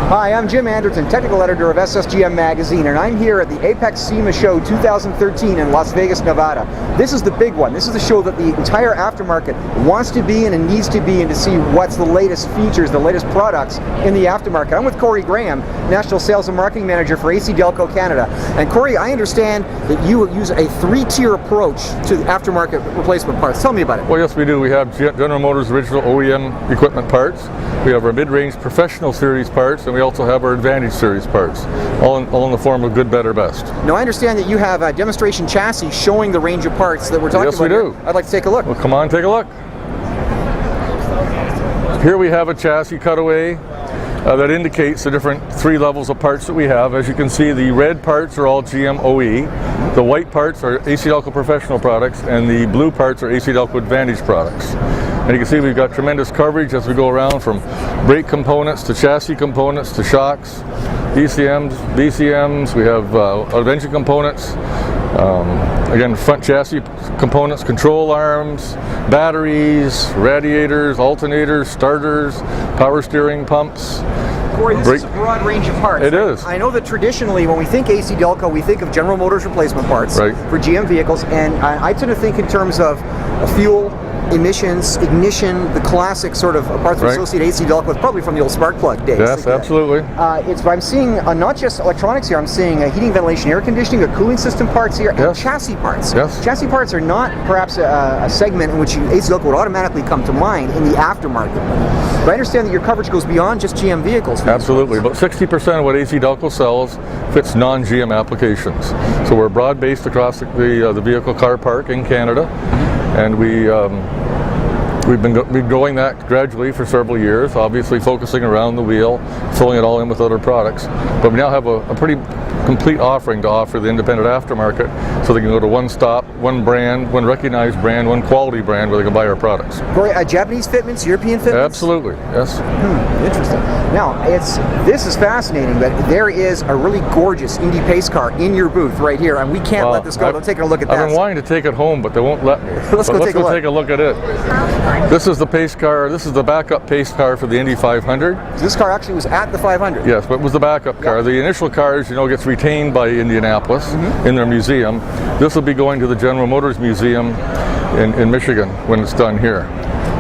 Hi, I'm Jim Anderton, technical editor of SSGM magazine, and I'm here at the AAPEX SEMA show 2013 in Las Vegas, Nevada. This is the big one. This is the show that the entire aftermarket wants to be in and needs to be in to see what's the latest features, the latest products in the aftermarket. I'm with Corey Graham, National Sales and Marketing Manager for ACDelco Canada. And Corey, I understand that you use a three-tier approach to aftermarket replacement parts. Tell me about it. Well, yes, we do. We have General Motors original OEM equipment parts. We have our mid-range professional series parts, and we also have our Advantage series parts, all in the form of good, better, best. Now, I understand that you have a demonstration chassis showing the range of parts that we're talking about. Yes, we do. Here. I'd like to take a look. Well, come on, take a look. Here we have a chassis cutaway that indicates the different three levels of parts that we have. As you can see, the red parts are all GM OE, the white parts are ACDelco professional products, and the blue parts are ACDelco Advantage products. And you can see we've got tremendous coverage as we go around, from brake components to chassis components to shocks, ECMs, BCMs, we have engine components, again, front chassis components, control arms, batteries, radiators, alternators, starters, power steering pumps. Corey, this is a broad range of parts. It is. I know that traditionally when we think ACDelco, we think of General Motors replacement parts for GM vehicles, and I tend to think in terms of fuel, emissions, ignition, the classic sort of parts that associate ACDelco with, probably from the old spark plug days. Yes, absolutely. I'm seeing not just electronics here, I'm seeing heating, ventilation, air conditioning, a cooling system parts here, and chassis parts. Yes. Chassis parts are not perhaps a segment in which ACDelco would automatically come to mind in the aftermarket. But I understand that your coverage goes beyond just GM vehicles. Absolutely. About 60% of what ACDelco sells fits non-GM applications. So we're broad-based across the vehicle car park in Canada, and we've been growing that gradually for several years, obviously focusing around the wheel, filling it all in with other products. But we now have a pretty complete offering to offer the independent aftermarket, so they can go to one stop, one brand, one recognized brand, one quality brand where they can buy our products. Corey, Japanese fitments, European fitments? Absolutely, yes. Interesting. Now, this is fascinating, but there is a really gorgeous Indy Pace Car in your booth right here, and we can't let this go without taking a look at that. I've been wanting to take it home, but they won't let me. Let's go take a look at it. This is the Pace Car. This is the backup Pace Car for the Indy 500. This car actually was at the 500. Yes, but it was the backup car. The initial cars, gets retained by Indianapolis in their museum. This will be going to the General Motors Museum in Michigan when it's done here.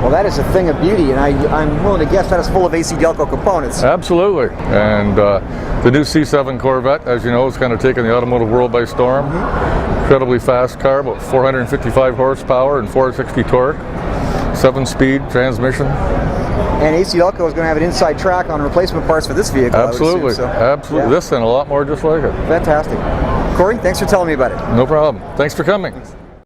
Well, that is a thing of beauty, and I'm willing to guess that is full of ACDelco components. Absolutely. And the new C7 Corvette, as you know, is kind of taken the automotive world by storm. Incredibly fast car, about 455 horsepower and 460 torque, 7-speed transmission. And ACDelco is going to have an inside track on replacement parts for this vehicle. Absolutely, absolutely. Yeah. This and a lot more just like it. Fantastic. Corey, thanks for telling me about it. No problem. Thanks for coming.